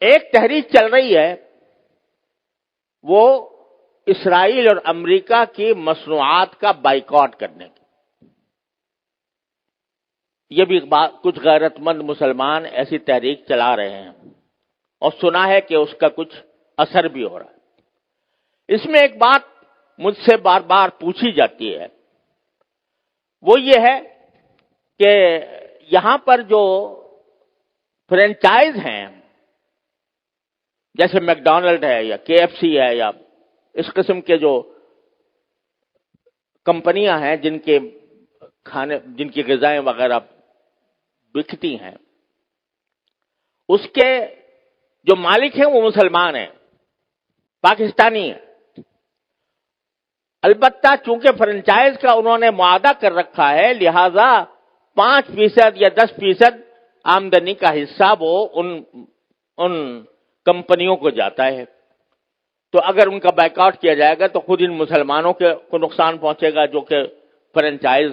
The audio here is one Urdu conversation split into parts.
ایک تحریک چل رہی ہے وہ اسرائیل اور امریکہ کی مصنوعات کا بائیکاٹ کرنے کی. یہ بھی کچھ غیرت مند مسلمان ایسی تحریک چلا رہے ہیں اور سنا ہے کہ اس کا کچھ اثر بھی ہو رہا ہے. اس میں ایک بات مجھ سے بار بار پوچھی جاتی ہے، وہ یہ ہے کہ یہاں پر جو فرینچائز ہیں جیسے میک ڈونلڈ ہے یا کے ایف سی ہے یا اس قسم کے جو کمپنیاں ہیں جن کی غذائیں وغیرہ بکتی ہیں، اس کے جو مالک ہیں وہ مسلمان ہیں، پاکستانی ہیں. البتہ چونکہ فرنچائز کا انہوں نے معاہدہ کر رکھا ہے، لہذا 5% یا 10% آمدنی کا حصہ وہ ان کمپنیوں کو جاتا ہے. تو اگر ان کا بائیکاٹ کیا جائے گا تو خود ان مسلمانوں کو نقصان پہنچے گا جو کہ فرنچائز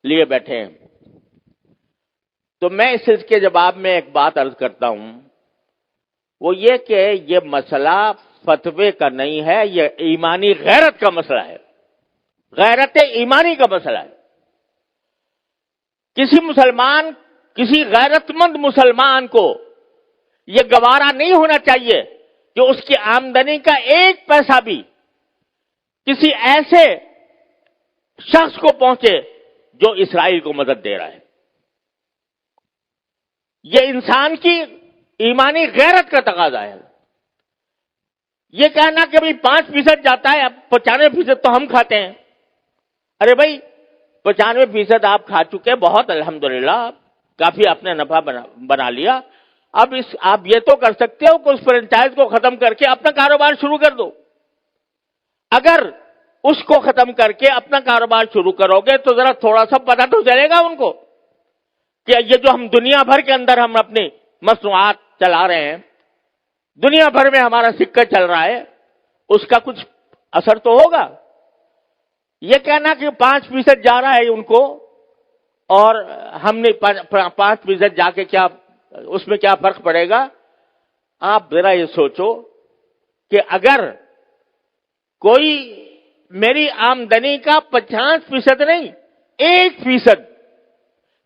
لیے بیٹھے ہیں. تو میں اس کے جواب میں ایک بات عرض کرتا ہوں، وہ یہ کہ یہ مسئلہ فتوے کا نہیں ہے، یہ ایمانی غیرت کا مسئلہ ہے، غیرت ایمانی کا مسئلہ ہے. کسی غیرت مند مسلمان کو یہ گوارا نہیں ہونا چاہیے کہ اس کی آمدنی کا 1 پیسہ بھی کسی ایسے شخص کو پہنچے جو اسرائیل کو مدد دے رہا ہے. یہ انسان کی ایمانی غیرت کا تقاضا ہے. یہ کہنا کہ بھئی 5% جاتا ہے، اب 95% تو ہم کھاتے ہیں. ارے بھائی 95% آپ کھا چکے، بہت الحمدللہ، کافی آپ نے نفع بنا لیا. اب آپ یہ تو کر سکتے ہو کہ اس فرنچائز کو ختم کر کے اپنا کاروبار شروع کر دو. اگر اس کو ختم کر کے اپنا کاروبار شروع کرو گے تو ذرا تھوڑا سا پتہ تو چلے گا ان کو کہ یہ جو ہم دنیا بھر کے اندر ہم اپنی مصنوعات چلا رہے ہیں، دنیا بھر میں ہمارا سکہ چل رہا ہے، اس کا کچھ اثر تو ہوگا. یہ کہنا کہ 5% جا رہا ہے ان کو اور ہم نے 5% جا کے کیا اس میں کیا فرق پڑے گا. آپ ذرا یہ سوچو کہ اگر کوئی میری آمدنی کا 50% نہیں 1%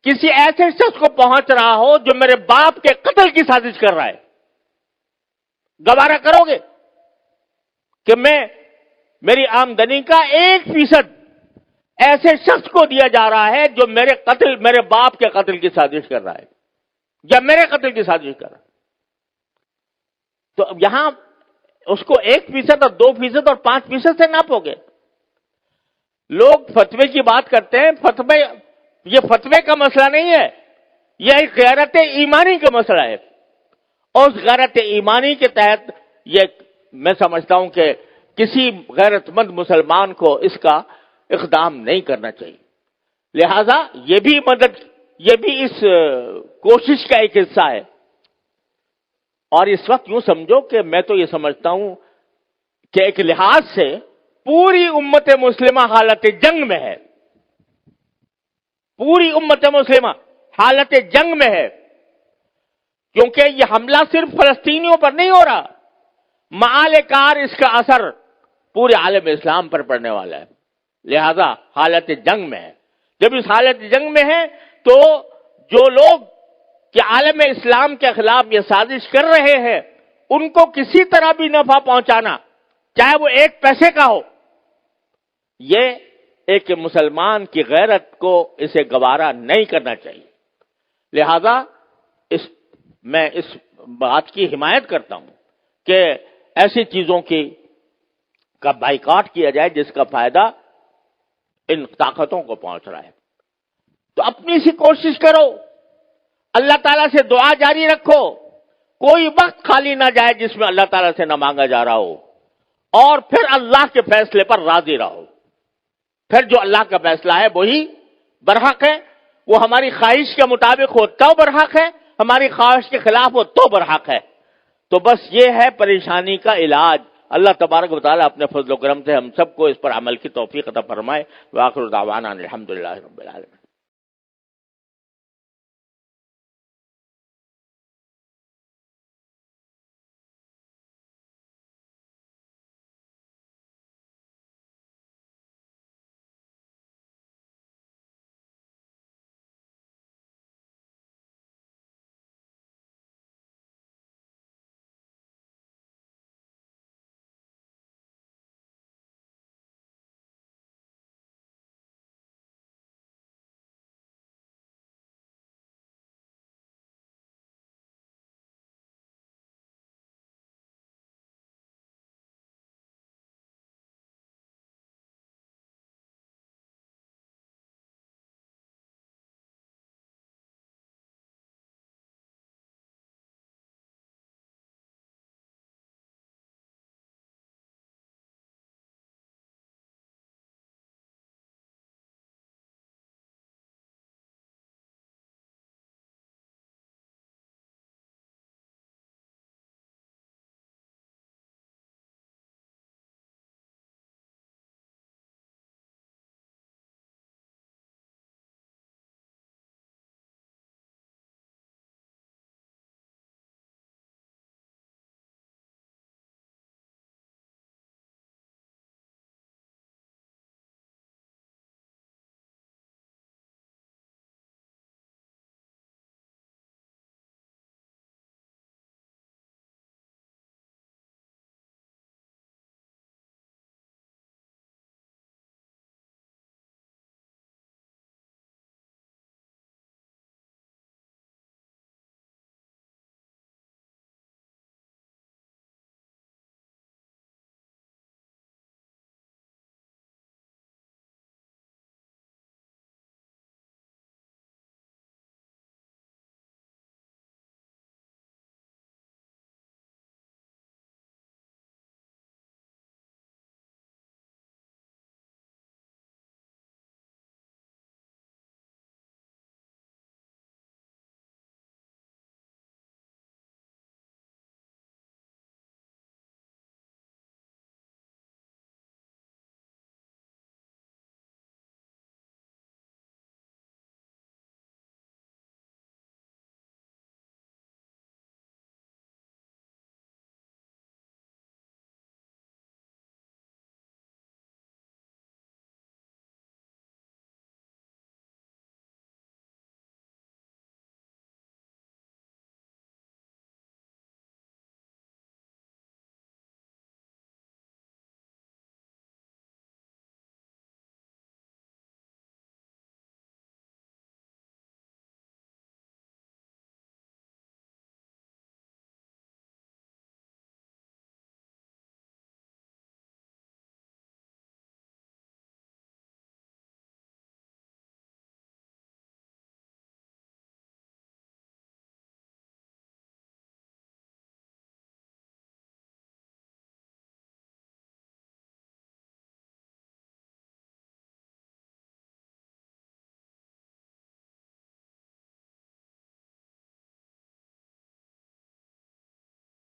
کسی ایسے شخص کو پہنچ رہا ہو جو میرے باپ کے قتل کی سازش کر رہا ہے، گوارا کرو گے کہ میری آمدنی کا 1% ایسے شخص کو دیا جا رہا ہے جو میرے باپ کے قتل کی سازش کر رہا ہے یا میرے قتل کی سازش کر رہا ہے؟ تو یہاں اس کو 1% اور 2% اور 5% سے ناپو گے. لوگ فتوے کی بات کرتے ہیں، یہ فتوے کا مسئلہ نہیں ہے، یہ ایک غیرت ایمانی کا مسئلہ ہے. اور اس غیرت ایمانی کے تحت یہ میں سمجھتا ہوں کہ کسی غیرت مند مسلمان کو اس کا اقدام نہیں کرنا چاہیے. لہذا یہ بھی اس کوشش کا ایک حصہ ہے. اور اس وقت یوں سمجھو کہ میں تو یہ سمجھتا ہوں کہ ایک لحاظ سے پوری امت مسلمہ حالت جنگ میں ہے، پوری امت مسلمہ حالت جنگ میں ہے، کیونکہ یہ حملہ صرف فلسطینیوں پر نہیں ہو رہا، معال کار اس کا اثر پورے عالم اسلام پر پڑنے والا ہے. لہذا حالت جنگ میں ہے. جب اس حالت جنگ میں ہے تو جو لوگ کہ عالم اسلام کے خلاف یہ سازش کر رہے ہیں ان کو کسی طرح بھی نفع پہنچانا، چاہے وہ 1 پیسے کا ہو، یہ ایک مسلمان کی غیرت کو اسے گوارا نہیں کرنا چاہیے. لہذا میں اس بات کی حمایت کرتا ہوں کہ ایسی چیزوں کا بائیکاٹ کیا جائے جس کا فائدہ ان طاقتوں کو پہنچ رہا ہے. تو اپنی سی کوشش کرو، اللہ تعالیٰ سے دعا جاری رکھو، کوئی وقت خالی نہ جائے جس میں اللہ تعالیٰ سے نہ مانگا جا رہا ہو، اور پھر اللہ کے فیصلے پر راضی رہو. پھر جو اللہ کا فیصلہ ہے وہی برحق ہے، وہ ہماری خواہش کے مطابق ہو تو برحق ہے، ہماری خواہش کے خلاف ہو تو برحق ہے. تو بس یہ ہے پریشانی کا علاج. اللہ تبارک و تعالیٰ اپنے فضل و کرم سے ہم سب کو اس پر عمل کی توفیق عطا فرمائے. وآخر دعوانا الحمدللہ رب العالمین.